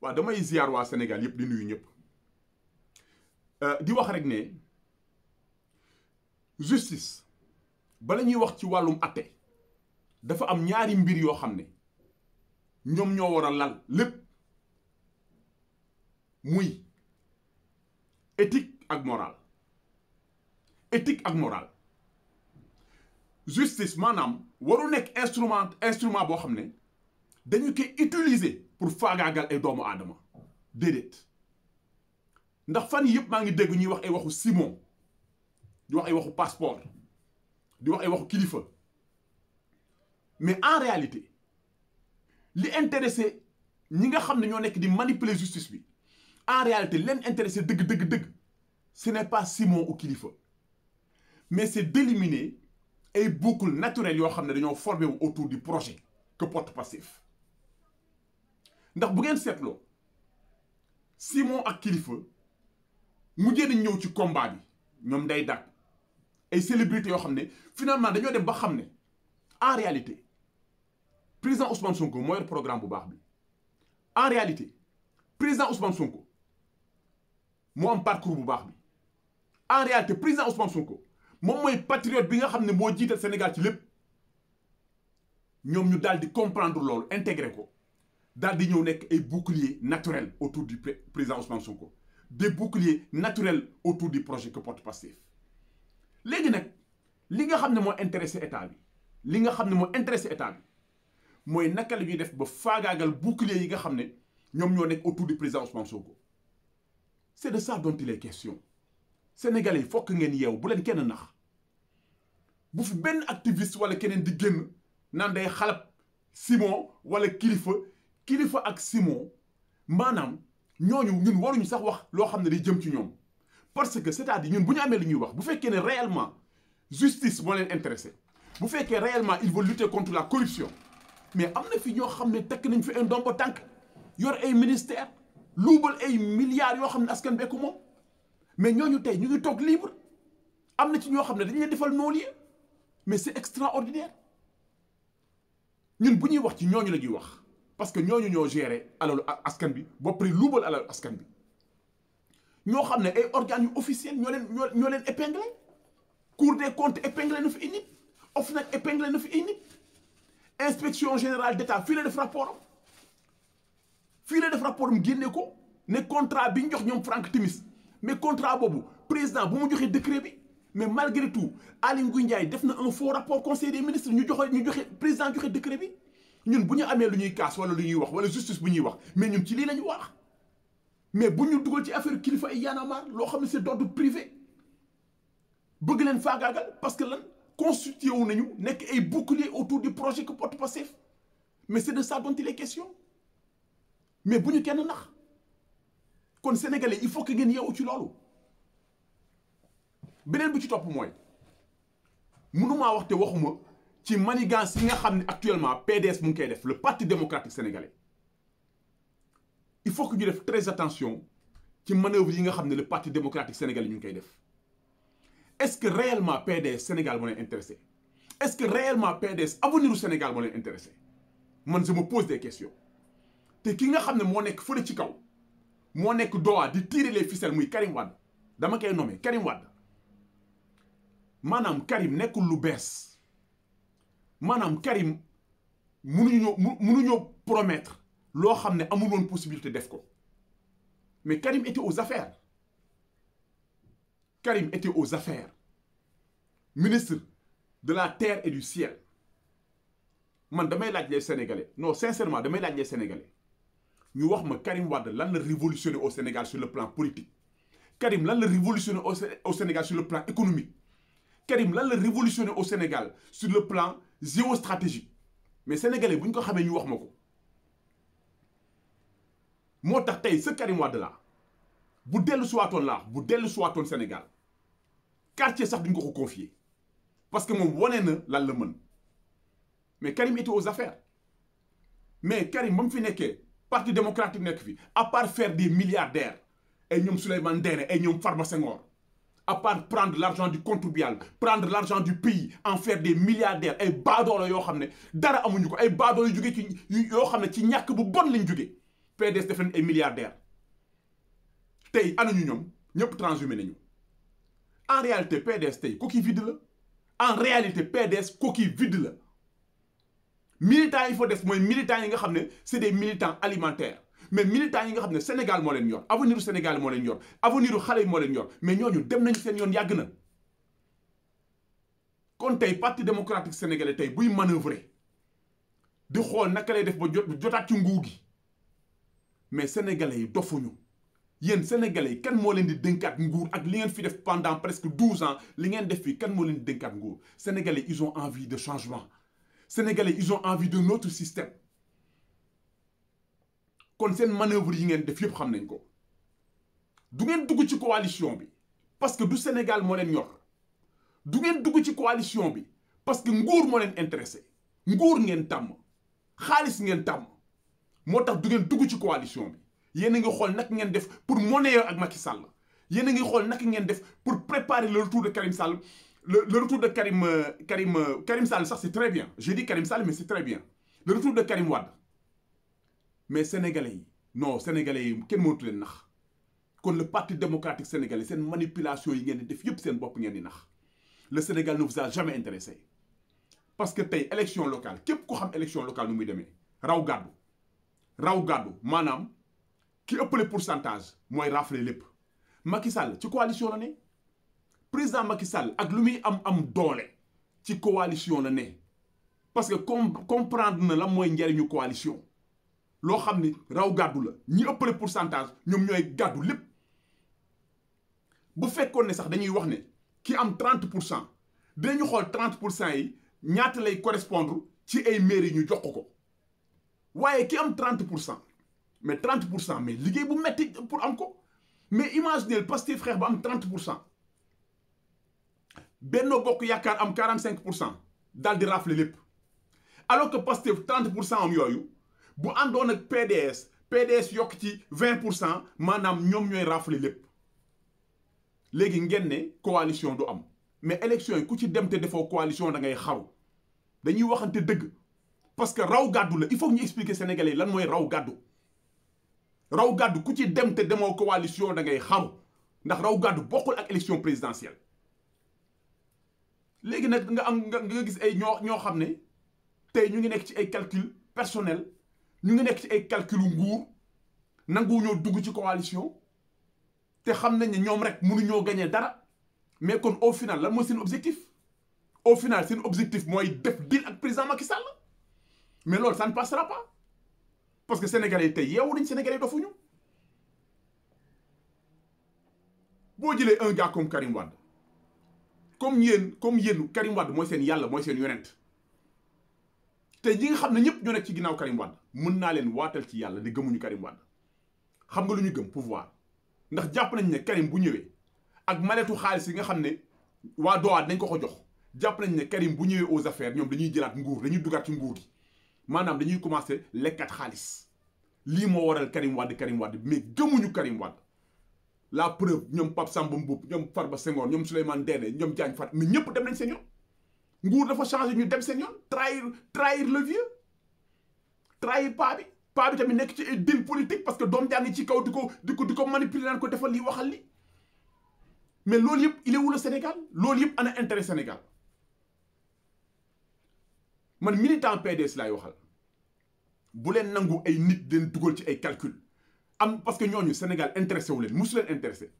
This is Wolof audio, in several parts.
waaw damay ziar waa Sénégal yëpp di nuyu ñëpp di wax rek ne justice bala ñuy wax ci wàllum atte dafa am ñaari mbir yoo xam ne ñoom ñoo war a lal lépp muy éthique ak morale. Éthique ak morale justice maanaam waru nekk instrument boo xam ne dañu koy utiliser pour faagaagal ay doomu aadama déedéet ndax fan yii yëpp maa ngi dégg ñuy wax ay waxu Simon di wax ay waxu passeport di wax ay waxu kilifa mais en réalité li intéressé ñi nga xam ne ñoo nekk di manipuler justice bi en réalité leen intéressé dëgg ce n'est pas Simon ou kilifa mais c'est d'éliminer ay boucles naturelles yoo xam ne dañoo formé wu autour du projet que porte Pastef ndax bu ngeen seetloo Simon ak kilifa mujjee nañ ñëw ci combat bi ñoom day dàq ay célébrités yoo xam ne finalement dañoo dem ba xam ne en réalité président Ousmane Sonko moo yor programme bu baax bi en réalité président Ousmane Sonko moo am parcours bu baax bi en réalité président Ousmane Sonko moom mooy patriote bi nga xam ne moo jiital Sénégal ci lépp ñoom ñu daal di comprendre loolu intégrer ko daal di ñëw nekk ay boucliers naturels autour du président Ousmane Sonko des boucliers naturels autour du projet que porte Pastef léegi nag li nga xam ne moo intéressé état bi li nga xam ne moo intéressé état bi mooy naka la ñuy def ba faagaagal boucliers yi nga xam ne ñoom ñoo nekk autour du président Ousmane Sonko c'est de ça dont il est question Sénégalais yi fokk ngeen yeew bu leen kenn nax bu fi benn activiste wala keneen di génn naan day xalab Simon wala kilifa ak Simon maanaam ñooñu ñun waruñu sax wax loo xam ne day jëm ci ñoom parce que c'est-à-dire ñun bu ñu amee lu ñuy wax bu fekkee ne réellement justice moo leen intéressé bu fekkee réellement il veut lutter contre la corruption mais am na fi ñoo xam ne tekk nañ fi un ndombo tànk yor ay ministère luubal ay milliards yoo xam ne askan bee ko moom mais ñooñu tey ñu ngi toog libre am na ci ñoo xam ne dañu leen defal non-lieu mais c'est extraordinaire ñun bu ñuy wax ci ñooñu la ñuy wax parce que ñooñu ñoo gérer alalu askan bi ba pare luubal alalu askan bi ñoo xam ne ay organes yu officiels ñoo leen épinglé Cour des comptes épinglé na fi ay nit OFNAC épinglé na fi ay nit inspection générale d'État fii la def rapport am génne ko ne contrat bi ñu jox ñoom Franck Timis mais contrat boobu président bu mu joxee décret bi mais malgré tout Aly Ngouille Ndiaye def na un faux rapport conseil des ministres ñu joxe président joxe décret bi ñun bu ñu amee lu ñuy kaas wala lu ñuy wax wala justice bu ñuy wax mais ñun ci lii la ñu wax mais bu ñu dugal ci affaire kilifa ay Y'en a marre loo xam ne c'est d'ordre privé bëgg leen faagaagal parce que lan constitué wu nañu nekk ay boucliers autour du projet que porte Pastef mais c'est de ça dont il est question mais bu ñu kenn nax kon sénégalais il faut que ngeen yeewu ci loolu beneen bi ci topp mooy mënumaa wax te waxuma ci manigance yi nga xam ne actuellement PDS mu ngi koy def le parti démocratique sénégalais il faut que ñu def très attention ci manœuvre yi nga xam ne le parti démocratique sénégalais ñu ngi koy def est-ce que réellement PDS Sénégal moo leen intéressé est-ce que réellement PDS avenir u Sénégal moo leen intéressé man je me pose des questions te ki nga xam ne moo nekk fële ci kaw moo nekk Doha di tirer les ficelles muy Karim Wade dama koy nommé Karim Wade maanaam Karim nekkul lu bees maanaam Karim mënuñoo promettre loo xam ne amul woon possibilité def ko mais Karim était aux affaires ministre de la terre et du ciel man damay laaj les Sénégalais non sincèrement damay laaj les Sénégalais ñu wax ma Karim Wade lan la révolutionné au Sénégal sur le plan politique Karim lan la révolutionné au Sénégal sur le plan économique Karim lan la révolutionné au Sénégal sur le plan géostratégique mais sénégalais bu ñu ko xamee ñu wax ma ko moo tax tey ce Karim Wade la bu dellu suwaatoon Sénégal quartier sax duñ ko confier parce que moom wane na lan la mën mais Karim était aux affaires mais Karim ba mu fi nekkee parti démocratique nekk fi à part faire des milliardaires ay ñoom Souleymane Ndéné ay ñoom Farba Senghor à part prendre l'argent du contribuable prendre l'argent du pays en faire des milliardaires ay baadoolo yoo xam ne dara amuñu ko ay baadoolo yu jógee ci yoo xam ne ci ñàkk bu bon lañ jógee PDS def leen ay milliardaires tey ana ñu ñoom ñëpp transhumé nañu en réalité PDS tey coquille vide la en réalité PDS coquille vide la militants yi fa des mooy militants yi nga xam ne c'est des militants alimentaires mais militants yi nga xam ne Sénégal moo leen yor avenir u Sénégal moo leen yor avenir u xale yi moo leen yor mais ñooñu dem nañu seen yoon yàgg na kon tey parti démocratique sénégalais tey buy manœuvrer di xool naka lay def ba jotaat ci nguur gi mais sénégalais yi dofuñu yéen sénégalais yi kan moo leen di dénkaat nguur ak li ngeen fi def pendant presque 12 ans li ngeen def fii kan moo leen di dénkaat nguur sénégalais ils ont envie de changement sénégalais ils ont envie d'un autre système kon seen manœuvre yi ngeen def yëpp xam nañ ko du ngeen dugg ci coalition bi parce que du Sénégal moo leen ñor du ngeen dugg ci coalition bi parce que nguur moo leen intéressé nguur ngeen tàmm xaalis ngeen tàmm moo tax du ngeen dugg ci coalition bi yéen a ngi xool naka ngeen def pour monnayer ak Macky Sall yéen a ngi xool naka ngeen def pour préparer le retour de Karim Sall le retour de Karim Sall sax c'est très bien j'ai dit Karim Sall mais c'est très bien le retour de Karim Wade mais sénégalais yi non sénégalais yi kenn mënatu leen nax kon le parti démocratique sénégalais seen manipulation yi ngeen di def yëpp seen bopp ngeen di nax le Sénégal ne vous a jamais intéressé parce que tey élection locale képp ko xam élection locale nu muy demee raw gàddu maanaam ki ëppale pourcentage mooy rafle lépp Macky Sall ci coalition la ne président Macky Sall ak lu muy am doole ci coalition la ne parce que comprendre na la mooy njariñu coalition loo xam ni raw gàddu la ñi ëppale pourcentage ñoom ñooy gàddu lépp bu fekkoon ne sax dañuy wax ne ki am 30% dinañu xool 30% yi ñaata lay correspondre ci ay mairie ñu jox ko waaye ki am 30% mais 30% mais liggéey bu metti pour am ko mais imaginez Pastef frère ba am 30% Benno Bokk Yaakaar am 45% daal di rafle lépp alors que Pastef 30% am yooyu bu àndoon ak PDS yokk ci 20% maanaam ñoom ñooy rafle lépp léegi ngeen ne coalition du am mais élection yi ku ci dem te defoo coalition da ngay xaru dañuy waxante dëgg parce que raw gàddu la il faut ñu expliquer sénégalais yi lan mooy raw gàddu ku ci dem te demoo coalition da ngay xaru ndax raw gàddu bokkul ak élection présidentielle léegi nag nga gis ay ñoo xam ne tey ñu ngi nekk ci ay calcul personnel ñu ngi nekk ci ay calculu nguur nangu ñoo dugg ci coalition te xam nañ ne ñoom rek mënuñoo gagner dara mais kon au final lan mooy seen objectif au final seen objectif mooy def deal ak président Macky Sall mais loolu ça ne passera pas parce que sénégalais tey yeewu nañ sénégalais dofuñu boo jëlee un gars comme Karim Wade comme yéen Karim Wade mooy seen yàlla mooy seen yonent te ñi nga xam ne ñëpp ñoo nekk ci ginnaaw Karim Wade mën naa leen waatal ci yàlla di gëmuñu Karim Wade xam nga lu ñu gëm pouvoir ndax jàpp nañ ne Karim bu ñëwee ak maletu xaalis yi nga xam ne waa dowaat dañ ko jox jàpp nañ ne Karim bu ñëwee aux affaires ñoom dañuy jëlaat nguur dañuy dugaat ci nguur gi maanaam dañuy commencer lekkat xaalis lii moo waral Karim Wade mais gëmuñu Karim Wade la preuve ñoom Pape Samba Mboup ñoom Farba Senghor ñoom Souleymane Ndéné ñoom Diagne Fat mais ñëpp dem nañ seen yoon nguur dafa changé ñu dem seen yoon trahir le vieux trahir paa bi tamit nekk ci ay deal politique parce que doom jàng ci kaw di ko manipuler naan ko defal lii waxal li mais loolu yëpp il est où le Sénégal loolu yëpp ana intérêt Sénégal man militant PDS laay waxal bu leen nangu ay nit leen dugal ci ay calcul parce que ñooñu Sénégal intéressé wu leen musu leen intéressé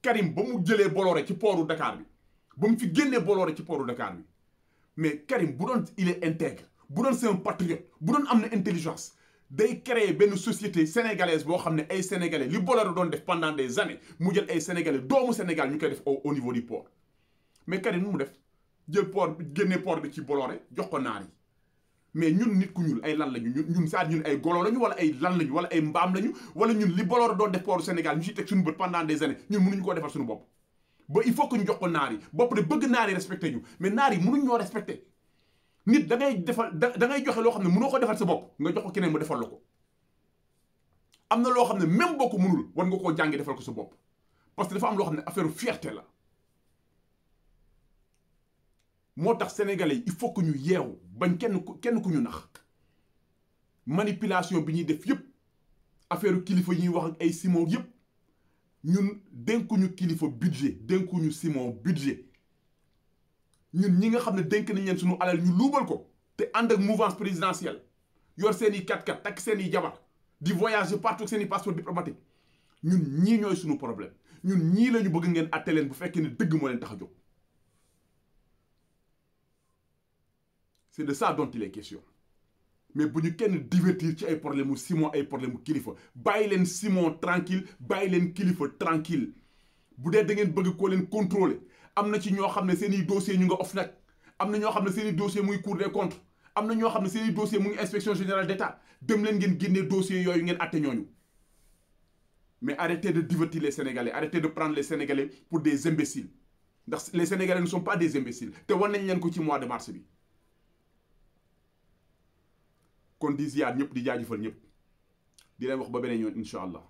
Karim ba mu jëlee Bolloré ci pooru Dakar bi ba mu fi génnee Bolloré ci pooru Dakar bi mais Karim bu doon il est intègre bu doon c'est un patriote bu doon am na intelligence day créer benn société sénégalaise boo xam ne ay sénégalais li Bolloré doon def pendant des années mu jël ay sénégalais doomu Sénégal ñu koy def au niveau du port mais Karim mu def jël port bi génnee port bi ci Bolloré jox ko naar yi mais ñun nit ku ñuul ay lan lañu ñun ñun ay golo lañu wala ay lan lañu wala ay mbaam lañu wala ñun li Bolloré doon def port Sénégal ñu ci teg suñu bët pendant des années ñun mënuñu koo defal suñu bopp ba il faut que ñu jox ko naar yi bopp de bëgg naar yi respecté ñu mais naar yi mënuñ ñoo respecté nit da ngay joxe loo xam ne mënoo ko defal sa bopp nga jox ko keneen mu defal la ko am na loo xam ne même boo ko mënul war nga koo jàngi defal ko sa bopp parce que dafa am loo xam ne affaire fierté la moo tax sénégalais yi il faut que ñu yeewu bañ kenn ku ñu nax manipulation bi ñuy def yëpp affaire kilifa yi ñuy wax ak ay Simon yëpp ñun dénkuñu kilifa budget dénkuñu Simon budget ñun ñi nga xam ne dénk nañ leen suñu alal ñu luubal ko te ànd ak mouvance présidentielle yor seen i 4x4 takk seen i jabar di voyager partout seen i passeport diplomatique ñun ñii ñooy suñu problème ñun ñii la ñu bëgg ngeen atte leen bu fekkee ne dëgg moo leen tax a jóg. C'est de ça dont il est question mais bu ñu kenn divertir ci ay problème mu Simon ay problème mu kilifa bàyyi leen Simon tranquille bàyyi leen kilifa tranquille bu dee da ngeen bëgg koo leen contrôler am na ci ñoo xam ne seen i dossier ñu nga OFNAC am na ñoo xam ne seen i dossier muy Cour des comptes am na ñoo xam ne seen i dossier mu ngi inspection générale d'État dem leen ngeen génnee dossier yooyu ngeen atte ñooñu mais arrêtez de divertir les Sénégalais arrêtez de prendre les Sénégalais pour des imbéciles ndax les Sénégalais ne sont pas des imbéciles te wan nañ leen ko ci mois de mars bi. kon di ziar ñëpp di jaajëfal ñëpp di leen wax ba beneen yoon incha allah.